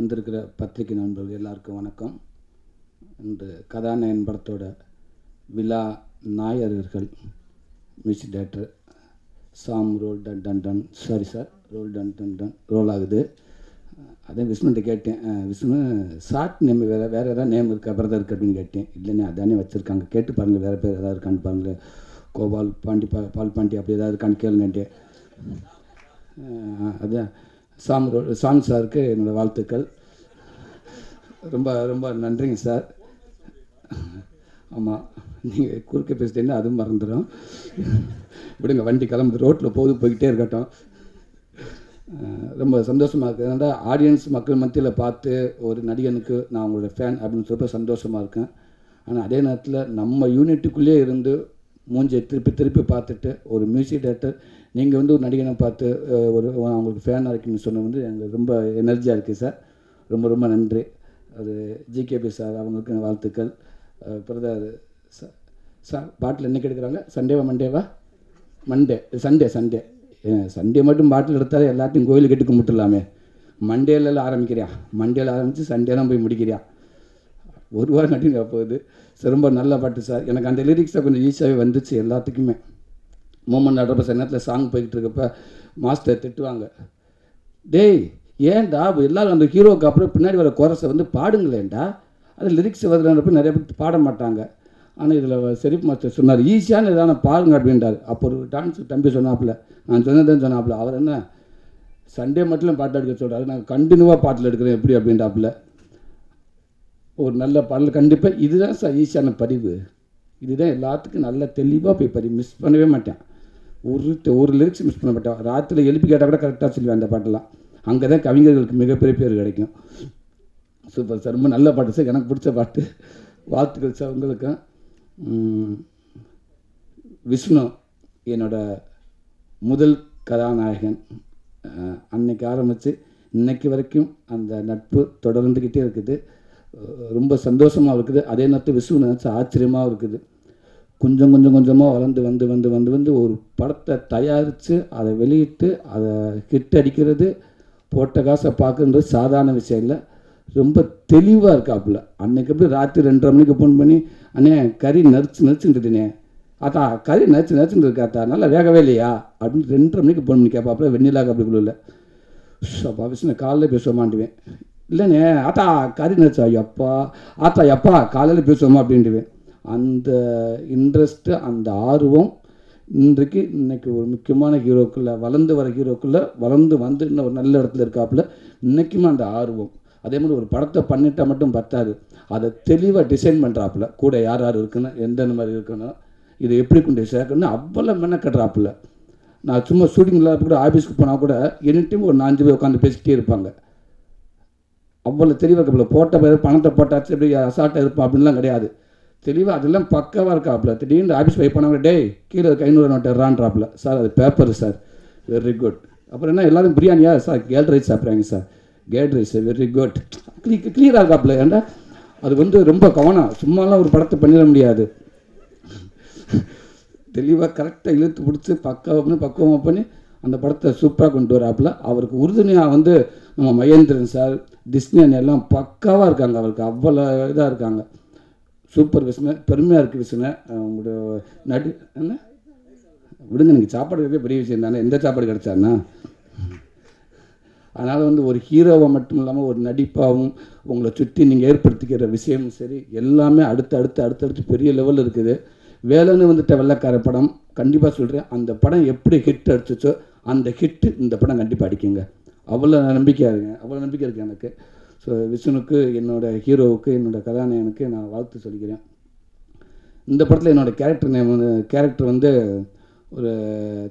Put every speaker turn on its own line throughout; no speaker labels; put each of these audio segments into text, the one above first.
வந்திருக்கிற பத்திரிகை நண்பர்கள் எல்லாருக்கும் வணக்கம். இன்று கதாநாயகன் படத்தோட விழா நாயகர்கள் music director Sam roll dun dun dun sorry sir roll dun dun dun roll ஆகுது. அதே விஷ்ணுகிட்ட கேட்டேன், விஷ்ணு ஷார்ட் நேம் வேறு ஏதாவது நேம் இருக்கா பிரதருக்கு அப்படின்னு கேட்டேன். இல்லைண்ணே அதானே வச்சுருக்காங்க, கேட்டு பாருங்கள் வேறு பேர் ஏதாவது இருக்கான்னு பாருங்கள், கோபால் பாண்டி பால் பாண்டி அப்படி ஏதாவது இருக்கான்னு கேளுங்கன்ட்டு. அதுதான் சாமி சாருக்கு என்னோடய வாழ்த்துக்கள். ரொம்ப ரொம்ப நன்றிங்க சார். ஆமாம், நீங்கள் குறுக்க பேசிட்டீங்கன்னா அதுவும் மறந்துடும். விடுங்க, வண்டி கிளம்புது, ரோட்டில் போய்கிட்டே இருக்கட்டும். ரொம்ப சந்தோஷமாக இருக்குது. அதனால் ஆடியன்ஸ் மக்கள் மத்தியில் பார்த்து ஒரு நடிகனுக்கு நான் உங்களோட ஃபேன் அப்படின்னு சொல்லிட்டு சந்தோஷமாக இருக்கேன். ஆனால் அதே நேரத்தில் நம்ம யூனிட்டுக்குள்ளேயே இருந்து மூஞ்சியை திருப்பி பார்த்துட்டு ஒரு மியூசிக் டைரக்டர் நீங்கள் வந்து ஒரு நடிகனை பார்த்து ஒரு அவங்களுக்கு ஃபேனாக இருக்குன்னு சொன்னது எங்களுக்கு ரொம்ப எனர்ஜியாக இருக்குது சார். ரொம்ப ரொம்ப நன்றி. அது ஜிகேபி சார் அவங்களுக்கு வாழ்த்துக்கள். பிரதர் சார் பாட்டில் என்னைக்கு எடுக்கிறாங்க? மண்டேவா சண்டே மட்டும் பாட்டில் எடுத்தாலே எல்லாத்தையும் கோயிலுக்கு கட்டி கும்பிட்டுலாமே. மண்டேலாம் ஆரம்பிக்கிறியா, மண்டேல ஆரம்பித்து சண்டேலாம் போய் முடிக்கிறியா? ஒரு வாரம் கட்டிங்க போகுது சார். ரொம்ப நல்ல பாட்டு சார். எனக்கு அந்த லிரிக்ஸை கொஞ்சம் ஈஸியாகவே வந்துச்சு எல்லாத்துக்குமே. மூமெண்ட் நடுறப்ப சில நேரத்தில் சாங் போய்கிட்டு இருக்கப்ப மாஸ்டர் திட்டுவாங்க, டேய் ஏன்டா எல்லோரும் அந்த ஹீரோவுக்கு அப்புறம் பின்னாடி வர கோரஸை வந்து பாடுங்களேன்டா, அது லிரிக்ஸ் வருதுன்றப்ப நிறைய பேர் பாட மாட்டாங்க. ஆனால் இதில் செரிப் மாஸ்டர் சொன்னார், ஈஸியான இதான பாருங்க அப்படின்றார். அப்போ ஒரு டான்ஸ் தம்பி சொன்னாப்புல, நான் சொன்னதுன்னு சொன்னாப்புல, அவர் என்ன சண்டே மட்டும் பாட்டு எடுக்க சொல்கிறாரு, நான் கண்டினியூவாக பாட்டில் எடுக்கிறேன் எப்படி அப்படின்றாப்புல. ஒரு நல்ல பாடல் கண்டிப்பாக இதுதான் சார் ஈஸியான பதிவு. இதுதான் எல்லாத்துக்கும் நல்ல தெளிவாக போய் பதிவு, மிஸ் பண்ணவே மாட்டேன். ஒரு லிரிக்ஸ் மிஸ் பண்ண மாட்டேன். ராத்திரியில் எழுப்பி கேட்டால் கூட கரெக்டாக சொல்லுவேன் அந்த பாட்டெல்லாம். அங்கே தான் கவிஞர்களுக்கு மிகப்பெரிய பேர் கிடைக்கும். சூப்பர் சார், ரொம்ப நல்ல பாட்டு சார், எனக்கு பிடிச்ச பாட்டு. வாழ்த்துக்கள் சார் உங்களுக்கும். விஷ்ணு என்னோட முதல் கதாநாயகன். அன்னைக்கு ஆரம்பித்து இன்னைக்கு வரைக்கும் அந்த நட்பு தொடர்ந்துக்கிட்டே இருக்குது. ரொம்ப சந்தோஷமாக இருக்குது. அதே நேரத்தில் விஷ்ணு நினச்ச ஆச்சரியமாக இருக்குது. கொஞ்சமாக வளர்ந்து ஒரு படத்தை தயாரித்து அதை வெளியிட்டு அதை ஹிட் அடிக்கிறது, போட்ட காசை பார்க்குறது சாதாரண விஷயம் இல்லை. ரொம்ப தெளிவாக இருக்காப்புல. அன்றைக்கி எப்படி ராத்திரி 2:30 மணிக்கு ஃபோன் பண்ணி, அண்ணே கறி நரிச்சுட்டுனே ஆத்தா, கறி நரிச்சுட்டு இருக்காத்தா, நல்லா வேகவே இல்லையா அப்படின்னு 2:30 மணிக்கு ஃபோன் பண்ணி கேட்பாப்புல. வெண்ணிலா அப்படிக்குள்ள அப்பா விஷ்ணு காலையில் பேச மாட்டுவேன். இல்லைண்ணே ஆத்தா கறி நரிச்சா, எப்பா காலையில் பேசுவோமா அப்படின்ட்டுவேன். அந்த இன்ட்ரெஸ்ட்டு அந்த ஆர்வம் இன்னைக்கு ஒரு முக்கியமான ஹீரோக்குள்ளே வளர்ந்து வர ஹீரோக்குள்ளே வளர்ந்து வந்து இன்னும் ஒரு நல்ல இடத்துல இருக்காப்புல. இன்றைக்குமே அந்த ஆர்வம். அதே மாதிரி ஒரு படத்தை பண்ணிட்டால் மட்டும் பத்தாது, அதை தெளிவாக டிசைன் பண்ணுறாப்புல. கூட யார் இருக்கணும், எந்தெந்த மாதிரி இருக்கணும், இதை எப்படி கொண்டு சேர்க்கணும்னு அவ்வளோ மெனக்கட்டுறாப்புல. நான் சும்மா ஷூட்டிங்கில் கூட ஆஃபீஸ்க்கு போனால் கூட எனி டைம் ஒரு 4 பேர் உட்காந்து பேசிக்கிட்டே இருப்பாங்க. அவ்வளோ தெளிவாக இருக்காப்புல. போட்ட பேர் பணத்தை போட்டாச்சு எப்படி அசால்ட்டாக இருப்பான் அப்படின்லாம் கிடையாது. தெளிவாக அதெல்லாம் பக்காவாக இருக்காப்புல. திடீர்னு ஆஃபீஸ் போய் போனாங்க, டேய் கீழே 500 நோட்டு ரான்றாப்புல. சார் அது பேப்பர் சார், வெரி குட். அப்புறம் என்ன எல்லாரும் பிரியாணியா சார், கேர்ட் ரைஸ் சாப்பிட்றாங்க sir, curd rice very good. கிளியராக இருக்காப்புல. ஏன்டா அது ரொம்ப கவனம், சும்மாலாம் ஒரு படத்தை பண்ணிட முடியாது. தெளிவாக கரெக்டாக இழுத்து பிடிச்சி பக்குவமாக பண்ணி அந்த படத்தை சூப்பராக கொண்டு வராப்புல. அவருக்கு உறுதுணையாக நம்ம மகேந்திரன் சார், டிஸ்னி எல்லாம் பக்காவாக இருக்காங்க. அவருக்கு அவ்வளோ இதாக இருக்காங்க. சூப்பர் விஷ்ணு, பெருமையாக இருக்குது விஷ்ணு. உங்களோட என்ன விடுங்க, நீங்கள் சாப்பாடு கிடைக்க பெரிய விஷயம் தானே, எந்த சாப்பாடு கிடைச்சாருன்னா. அதனால் ஒரு ஹீரோவை மட்டும் இல்லாமல் ஒரு நடிப்பாகவும் உங்களை சுற்றி நீங்கள் ஏற்படுத்திக்கிற விஷயமும் சரி, எல்லாமே அடுத்து பெரிய லெவலில் இருக்குது. வேலைன்னு வெள்ளைக்கார படம் கண்டிப்பாக சொல்கிறேன், அந்த படம் எப்படி ஹிட் அடிச்சிச்சோ அந்த ஹிட்டு இந்த படம் கண்டிப்பாக அடிக்குங்க. அவ்வளோ நம்பிக்கை இருக்குது எனக்கு. ஸோ விஷ்ணுக்கு, என்னோடய ஹீரோவுக்கு, என்னோடய கதாநாயகனுக்கு நான் வாழ்த்து சொல்லிக்கிறேன். இந்த படத்தில் என்னோடய கேரக்டர் ஒரு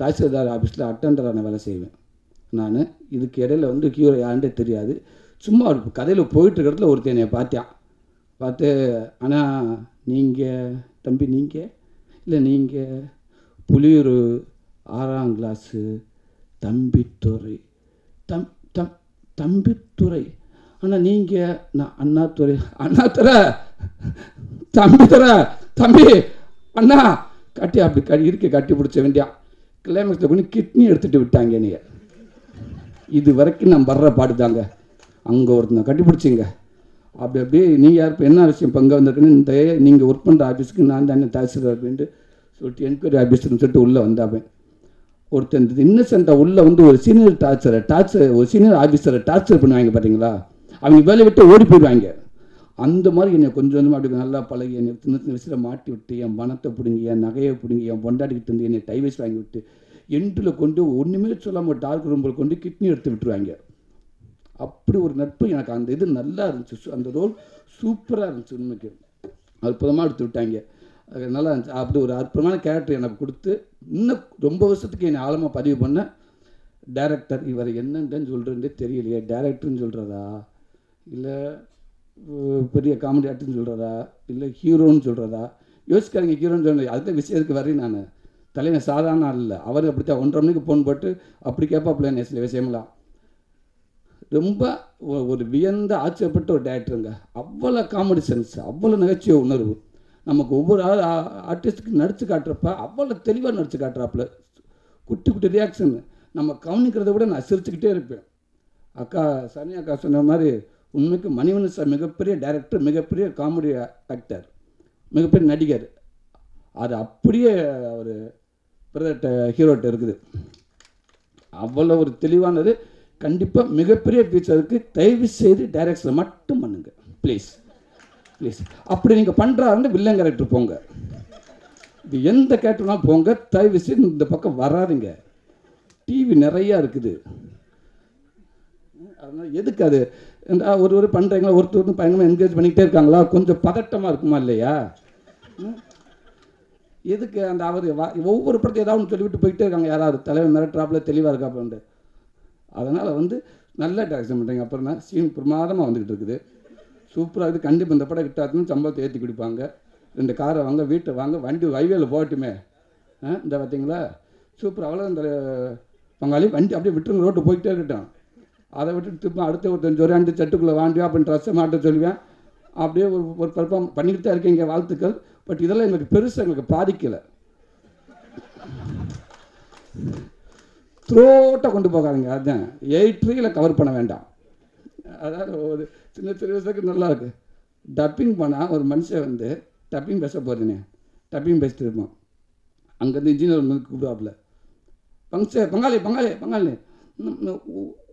தாசில்தார் ஆஃபீஸில் அட்டெண்டரான வேலை செய்வேன் நான். இதுக்கு இடையில ஹீரோ யாருன்றே தெரியாது. சும்மா ஒரு கதையில் போயிட்டு இடத்துல ஒருத்தர் என்னை பார்த்து, ஆனால் தம்பி நீங்கள் இல்லை, நீங்கள் புலியூர் 6ஆம் கிளாஸு தம்பித்துறை தம்பித்துறை, ஆனால் நீங்கள் நான் அண்ணாத்துறை தம்பி அண்ணா அப்படி கட்டி பிடிச்ச வேண்டியா. கிளைமேக்ஸில் கொஞ்சம் கிட்னி எடுத்துகிட்டு விட்டாங்க. நீங்கள் இது வரைக்கும் நான் வர்ற பாடு தாங்க. அங்கே ஒருத்தனை கட்டிப்பிடிச்சிங்க. அப்படி அப்படியே நீங்கள் யார் இப்போ என்ன விஷயம் இப்போ இங்கே வந்திருக்குன்னு இந்த நீங்கள் ஒர்க் பண்ணுற ஆஃபீஸுக்கு நான் தானே தாசில்தார் அப்படின்ட்டு சொல்லிட்டு என்கொயரி ஆஃபீஸர்னு சொல்லிட்டு உள்ளே வந்தாப்பேன். ஒருத்தன் இன்னசென்ட்டாக உள்ளே வந்து ஒரு சீனியர் ஒரு சீனியர் ஆஃபீஸரை டார்ச்சர் பண்ணுவாங்க பார்த்தீங்களா, அவங்க வேலையை விட்டு ஓடி போயிடுவாங்க. அந்த மாதிரி என்னை கொஞ்சம் கொஞ்சமாக அப்படி நல்லா பழகி என்னை சின்ன சின்ன விஷயத்தில் மாட்டி விட்டு என் பணத்தை பிடுங்கி என் நகையை பிடுங்கி என் பொண்டாட்டிக்கிட்டு இருந்து என்னை டைவர்ஸ் வாங்கி விட்டு எண்டில் கொண்டு ஒன்றுமே சொல்லாமல் டார்க் ரூமில் கொண்டு கிட்னி எடுத்து விட்டுருவாங்க. அப்படி ஒரு நட்பு எனக்கு அந்த இது நல்லா இருந்துச்சு. அந்த ரோல் சூப்பராக இருந்துச்சு. உண்மைக்கு அற்புதமாக எடுத்து விட்டாங்க. அது நல்லா இருந்துச்சு. அப்படி ஒரு அற்புதமான கேரக்டர் எனக்கு கொடுத்து இன்னும் ரொம்ப வருஷத்துக்கு என்னை ஆழமாக பதிவு பண்ண டைரக்டர். இவர் என்னன்னு சொல்கிறேன்னே தெரியலையே, டைரக்டர்னு சொல்கிறதா இல்லை பெரிய காமெடி ஆர்டிஸ்ட்னு சொல்கிறதா இல்லை ஹீரோன்னு சொல்கிறதா யோசிக்காதீங்க. ஹீரோன்னு சொல்கிறது அதுதான் விஷயத்துக்கு வரேன். நான் தலைவன் சாதாரண ஆள் இல்லை. அவர் அப்படித்தான் 1:30 மணிக்கு ஃபோன் போட்டு அப்படி கேட்பாப்பில்ல சில விஷயம்லாம். ரொம்ப ஒரு வியந்த ஆச்சரியப்பட்ட ஒரு டேரக்டருங்க. அவ்வளோ காமெடி சென்ஸ், அவ்வளோ நகைச்சுவை உணர்வு. நமக்கு ஒவ்வொரு ஆர்டிஸ்ட்டுக்கு நடித்து காட்டுறப்ப அவ்வளோ தெளிவாக நடித்து காட்டுறாப்புல. குட்டி குட்டி ரியாக்ஷன் நம்ம கவனிக்கிறத விட நான் சிரிச்சுக்கிட்டே இருப்பேன். சனி அக்கா சொன்ன மாதிரி உண்மைக்கு மணிவண்ணன் சார் மிகப்பெரிய டைரக்டர், மிகப்பெரிய காமெடி ஆக்டர், மிகப்பெரிய நடிகர். அது அப்படியே ஒரு பிரதட்ட ஹீரோட்ட இருக்குது. அவ்வளோ ஒரு தெளிவானது. கண்டிப்பாக மிகப்பெரிய ஃபியூச்சருக்கு தயவு செய்து டைரக்ஷனை மட்டும் பண்ணுங்க ப்ளீஸ் ப்ளீஸ். அப்படி நீங்கள் பண்ணுறாருன்னு வில்லன் கேரக்டர் போங்க. இது எந்த கேரக்டர்லாம் போங்க, தயவு செய்து இந்த பக்கம் வராதுங்க. டிவி நிறையா இருக்குது. அதனால் எதுக்கு அது ஒரு பண்ணுறீங்களா, ஒருத்தர் பயங்கரமாக என்கரேஜ் பண்ணிக்கிட்டே இருக்காங்களா, கொஞ்சம் பதட்டமாக இருக்குமா இல்லையா? எதுக்கு அந்த அவர் ஒவ்வொரு படத்தையும் ஏதாவது ஒன்று சொல்லிவிட்டு போயிட்டே இருக்காங்க. யாராவது தலைவர் மிரட்டுறாப்புல தெளிவாக இருக்காப்புலன்ட்டு. அதனால் நல்ல டைரக்ஷன் பண்ணுறீங்க. அப்புறம் தான் சீன் பிரமாதமாக வந்துக்கிட்டு இருக்குது. சூப்பராக இருக்குது. கண்டிப்பாக இந்த படம் கிட்டாச்சுன்னு சம்பளத்தை ஏற்றி கொடுப்பாங்க. 2 காரை வாங்க, வீட்டை வாங்க, வண்டி ஹைவேல போகட்டுமே. இந்த பார்த்தீங்களா சூப்பர். அவ்வளோ இந்த பங்காளி வண்டி அப்படியே விட்டுருங்க, ரோட்டு போய்கிட்டே இருக்கட்டும். அதை விட்டுட்டு திரும்ப அடுத்த ஒரு 5 வரையாண்டு சட்டுக்குள்ளே வாண்டியா அப்படின்னு ட்ரெஸ்ஸை மாட்ட சொல்லுவேன். அப்படியே ஒரு பர்ஃபார்ம் பண்ணிக்கிட்டு தான் இருக்கீங்க, வாழ்த்துக்கள். பட் இதெல்லாம் எங்களுக்கு பெருசாக எங்களுக்கு பாதிக்கலை. த்ரோட்டாக கொண்டு போகாதுங்க. அதுதான் 8 ரீலில் கவர் பண்ண வேண்டாம். அதாவது ஒரு சின்ன விஷயத்துக்கு நல்லா இருக்குது. டப்பிங் பண்ணால் ஒரு மனுஷன் டப்பிங் பேச போகிறேனே, டப்பிங் பேசிட்டு இருப்போம். அங்கேருந்து இன்ஜினியர் கூப்பிடுவாப்புல, பங்காளி பங்காளி பங்காளி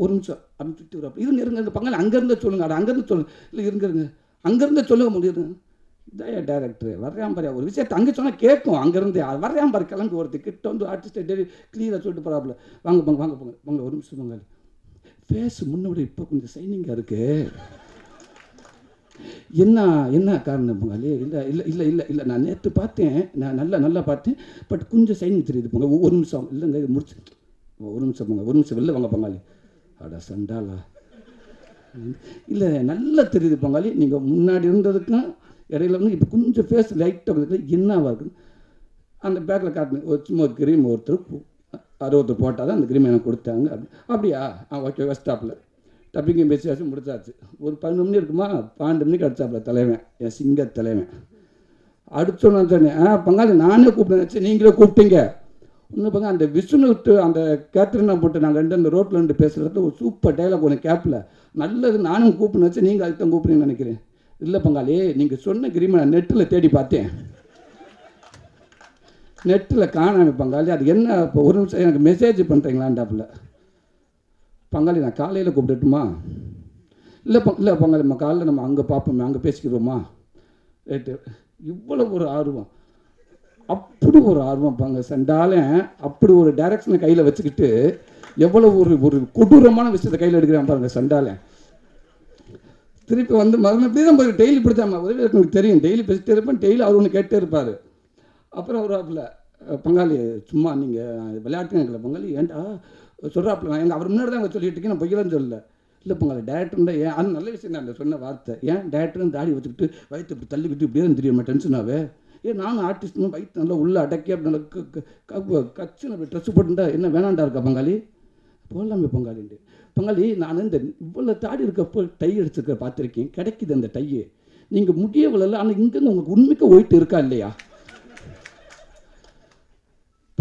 ஒரு நிமிஷம் அப்படின்னு சுற்றி வருவாப்புல. இருங்க பங்காளி அங்கேருந்து சொல்லுங்க, அங்கேருந்து சொல்லுங்க, இல்லை இருங்க அங்கேருந்து சொல்லுங்க முடியுது. இதான் டேரக்டர் வர்றான் பாரு, ஒரு விஷயத்தை அங்கே சொன்னால் கேட்கும். அங்கேருந்து வர்றான் பாரு, கிளம்பி ஒருத்தர் கிட்ட ஆர்டிஸ்ட்டை டெய்லி கிளியராக சொல்லிட்டு போகிறாப்புல, வாங்க போங்க ஒரு நிமிஷம் பங்காளி, ஃபேஸ் முன்னோட இப்போ கொஞ்சம் சைனிங்காக இருக்குது, என்ன காரணம் பங்காளி? இல்லை நான் நேற்று பார்த்தேன், நான் நல்லா பார்த்தேன், பட் கொஞ்சம் சைனிங் தெரியுது போங்க. ஒரு நிமிஷம் இல்லைங்க முடிச்சு, ஒரு நிமிஷம் போங்க, ஒரு நிமிஷம் வெளில வாங்க பங்காளி. அடா சண்டாலா, இல்லை நல்லா தெரியுது பங்காளி, நீங்கள் முன்னாடி இருந்ததுக்கும் இடையில இப்போ கொஞ்சம் ஃபேஸ் லைட்டாக என்னவா இருக்குது. அந்த பேக்கில் காட்டினேன், சும்மா ஒரு கிரீம் ஒருத்தர் 60 போட்டால் தான் அந்த கிரீம் எனக்கு கொடுத்தாங்க. அப்படியா ஓகே ஸ்டாப்பில் டப்பிங்கும் பேசியாச்சும் முடிச்சாச்சு. ஒரு 11 மணி இருக்குமா, 12 மணிக்கு அடிச்சாப்புல தலைவன், என் சிங்க தலைவன். அடிச்சோன்னு சொன்னேன், பங்காளி நானே கூப்பிட்டேன், நீங்களே கூப்பிட்டீங்க. இன்னும் பங்காளி அந்த விஷ்ணு விட்டு அந்த கேத்ரினா போட்டு நாங்கள் அந்த ரோட்டில் ரெண்டு பேசுகிறது ஒரு சூப்பர் டைலாக் ஒன்று கேப்பில் நல்லது. நானும் கூப்பிட்டு வச்சு நீங்கள் அதுக்கு தான் கூப்பிடுங்கன்னு நினைக்கிறேன். இல்லை பங்காளி, நீங்கள் சொன்ன கிரீமை நான் நெட்டில் தேடி பார்த்தேன், நெட்டில் காணாமல் பங்காளி. அது என்ன இப்போ ஒரு நிமிஷம் எனக்கு மெசேஜ் பண்ணுறீங்களான்டாப்புல. பங்காளி நான் காலையில் கூப்பிட்டுட்டுமா? இல்லை பங்காளி நம்ம காலையில் நம்ம அங்கே பார்ப்போமே, அங்கே பேசிக்கிறோமா? ரைட்டு. இவ்வளோ ஒரு ஆர்வம், அப்படி ஒரு ஆர்வம் பாங்க சண்டாலும். அப்படி ஒரு டைரக்ஷனை கையில் வச்சுக்கிட்டு எவ்வளோ ஒரு கொடூரமான விஷயத்தை கையில் எடுக்கிறான் பாருங்க சண்டாலும். திருப்பி மறுபடியும் தான் போய் டெய்லி பிடிச்சாமா எனக்கு தெரியும், டெய்லி பேசிட்டே இருப்பேன், டெய்லி அவர் ஒன்று கேட்டே இருப்பார். அப்புறம் வருவாப்புல, பங்காளி சும்மா நீங்கள் விளையாட்டுன்னு இருக்கல பங்காளி, ஏன்டா சொல்கிறாப்புல, நான் அவர் முன்னாடி தான் சொல்லிட்டு இருக்கேன், நான் பொய்யலான்னு சொல்லலை. இல்லை பங்காளி டேரக்டர்ண்டா ஏன் அது நல்ல விஷயம் தான், அந்த சொன்ன வார்த்தை. ஏன் டேரக்டர்னு தாடி வச்சுக்கிட்டு வயிற்று இப்படி தள்ளிக்கிட்டு இப்படியே தெரியுமா டென்ஷனாகவே? நானும் ஆர்டிஸ்ட்னு வயிற்று நல்லா உள்ளே அடக்கி அப்படி நல்லா கச்சுன்னு அப்படி ட்ரெஸ்ஸு போட்டுட்டா என்ன வேணாண்டா இருக்கா பங்காளி? போடலாமே பங்காளின்ட்டு. பங்காளி நான் இந்த இவ்வளோ தாடி இருக்கப்போ டை அடிச்சுக்க பார்த்துருக்கேன், கிடைக்குது அந்த டையை, நீங்கள் முடியவில்லை. ஆனால் இங்கேருந்து உங்களுக்கு உண்மைக்கு ஒயிட்டு இருக்கா இல்லையா?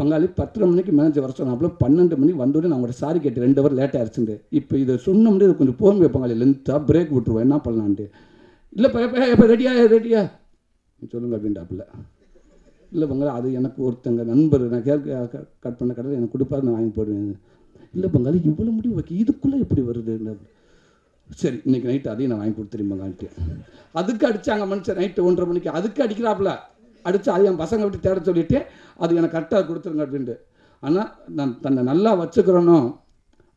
பங்காளி 10:30 மணிக்கு மேனேஜர் வர சொன்னாப்புல 12 மணி வந்தோடனே நான் உங்கள்கிட்ட சாரி கேட்டு 2 ஹவர் லேட்டாக ஆயிடுச்சுட்டு. இப்போ இதை சொன்னோம்னே இது கொஞ்சம் போகுமே பங்காளி, லென்த்தாக பிரேக் விட்டுருவோம், என்ன பண்ணலான்ட்டு. இல்லைப்பா எப்போ ரெடியா சொல்லுங்க அப்படின்ட்டாப்புல. இல்லை பங்காளி அது எனக்கு ஒருத்தங்க நண்பர், நான் கட் பண்ண கடையில் எனக்கு கொடுப்பாரு, நான் வாங்கி போடுவேன். இல்லை பங்காளி இவ்வளோ முடிவு வைக்க இதுக்குள்ளே எப்படி வருது? சரி இன்றைக்கி நைட்டு அதையும் நான் வாங்கி கொடுத்துருங்க பங்காளிட்டு. அதுக்கு அடித்தாங்க மனுஷன் நைட்டு 1:30 மணிக்கு, அதுக்கு அடிக்கிறாப்புல. அடித்து அது என் பசங்க விட்டு தேட சொல்லிவிட்டு அது எனக்கு கரெக்டாக கொடுத்துருங்க அப்படின்ட்டு. ஆனால் நான் தன்னை நல்லா வச்சுக்கிறணும்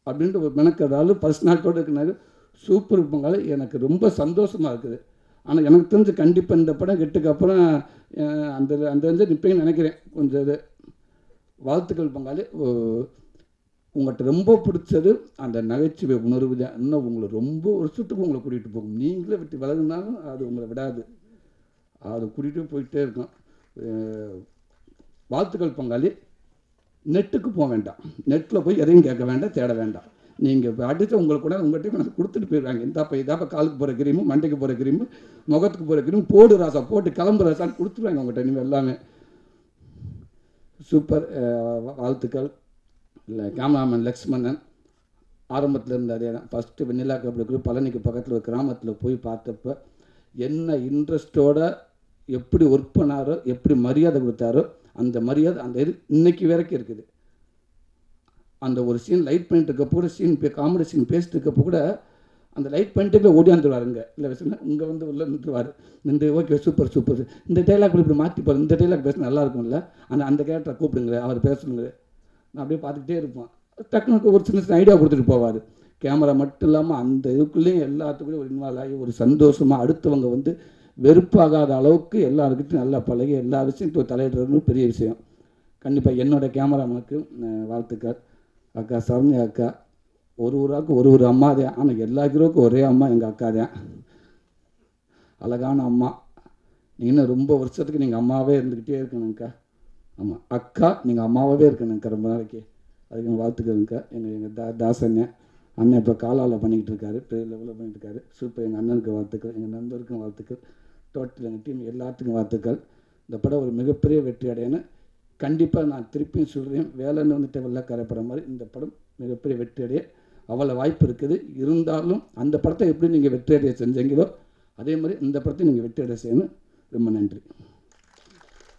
அப்படின்ட்டு ஒரு மெனக்கிறதாலும் பர்சனாலிட்டோடு இருக்கிறனால சூப்பர் பங்காளி, எனக்கு ரொம்ப சந்தோஷமாக இருக்குது. ஆனால் எனக்கு தெரிஞ்சு கண்டிப்பாக இந்த படம் கெட்டுக்கப்புறம் அந்த அந்த வந்து நிற்பேன்னு நினைக்கிறேன். கொஞ்சம் இது வாழ்த்துக்கள் பங்காளி. உங்கள்கிட்ட ரொம்ப பிடிச்சது அந்த நகைச்சுவை உணர்வு தான். இன்னும் உங்களை ரொம்ப வருஷத்துக்கு உங்களை கூட்டிகிட்டு போகும். நீங்களே விட்டு விலகுனாலும் அது உங்களை விடாது, அது கூட்டிகிட்டு போயிட்டே இருக்கும். வாழ்த்துக்கள் பங்காளி. நெட்டுக்கு போக வேண்டாம், நெட்டில் போய் எதையும் கேட்க வேண்டாம், தேட வேண்டாம். நீங்கள் அடித்து உங்களுக்கு கூட உங்கள்கிட்ட கொண்டு கொடுத்துட்டு போயிடுவாங்க. இதாப்பா காலுக்கு போகிற கிரீமு, மண்டைக்கு போகிற கிரீமு, முகத்துக்கு போகிற கிரீமு, போடு ராசா போட்டு கிளம்புற ராசான்னு கொடுத்துருவாங்க உங்கள்கிட்ட. இனிமேல் எல்லாமே சூப்பர். வாழ்த்துக்கள். இல்லை கேமராமேன் லக்ஷ்மணன் ஆரம்பத்தில் இருந்த அதே தான். ஃபஸ்ட்டு வெண்ணிலா கபடி பழனிக்கு பக்கத்தில் ஒரு கிராமத்தில் போய் பார்த்தப்ப என்ன இன்ட்ரெஸ்டோட எப்படி ஒர்க் பண்ணாரோ, எப்படி மரியாதை கொடுத்தாரோ, அந்த மரியாதை அந்த இது இன்னைக்கு வரைக்கும் இருக்குது. அந்த ஒரு சீன் லைட் பண்ணிட்டு இருக்கப்போ கூட, சீன் காமெடி சீன் பேசிட்டு இருக்கப்போ கூட அந்த லைட் பண்ணிட்டு ஓடியாந்துருவார். இல்லை வச்சுன்னா இங்கே வந்து உள்ள நின்றுவார். நின்று ஓகே சூப்பர் சூப்பர், இந்த டைலாக் இப்படி மாற்றிப்பார், இந்த டைலாக் பேச நல்லா இருக்கும்ல, ஆனால் அந்த கேரக்டரை கூப்பிடுங்க, அவர் பேசணுங்க. நான் அப்படியே பார்த்துக்கிட்டே இருப்பேன். டக்குனுக்கு ஒரு சின்ன ஐடியா கொடுத்துட்டு போவார். கேமரா மட்டும் இல்லாமல் அந்த இதுக்குள்ளேயும் எல்லாத்துக்குள்ளேயும் ஒரு இன்வால்வ் ஆகி ஒரு சந்தோஷமாக அடுத்தவங்க வந்து வெறுப்பாகாத அளவுக்கு எல்லாருக்கிட்டையும் நல்லா பழகி எல்லா விஷயத்தையும் தலையிடுறதுன்னு பெரிய விஷயம். கண்டிப்பாக என்னோடய கேமராமேனுக்கு வாழ்த்துக்கள். அக்கா சரண்யா அக்கா ஒரு ஆளுக்கு ஒரு அம்மா தான், ஆனால் எல்லா ஹீரோவுக்கும் ஒரே அம்மா எங்கள் அக்கா தான். அழகான அம்மா. நீங்கள் இன்னும் ரொம்ப வருஷத்துக்கு நீங்கள் அம்மாவே இருந்துக்கிட்டே இருக்கணுங்க்கா. ஆமாம் அக்கா, நீங்கள் அம்மாவாகவே இருக்கணுங்க்கா ரொம்ப நாளைக்கு. அதுக்கு வாழ்த்துக்கள்ங்க்கா. எங்கள் தாசண்ணன் அண்ணன் இப்போ காலாவில் பண்ணிக்கிட்டு இருக்காரு, பெரிய லெவலில் பண்ணிகிட்டு இருக்காரு. சூப்பர். எங்கள் அண்ணனுக்கு வாழ்த்துக்கள், எங்கள் நண்பருக்கும் வாழ்த்துக்கள், டோட்டல் எங்கள் டீம் எல்லாத்துக்கும் வாழ்த்துக்கள். இந்த படம் ஒரு மிகப்பெரிய வெற்றி அடையணும். கண்டிப்பாக நான் திருப்பியும் சொல்கிறேன், வேலைன்னு வந்துட்டு வெள்ளக்கார படம் மாதிரி இந்த படம் மிகப்பெரிய வெற்றி அடைய அவ்வளோ வாய்ப்பு இருக்குது. இருந்தாலும் அந்த படத்தை எப்படி நீங்கள் வெற்றி அடைய செஞ்சீங்களோ அதே மாதிரி இந்த படத்தை நீங்கள் வெற்றி அடைய செய்யணும். ரொம்ப நன்றி.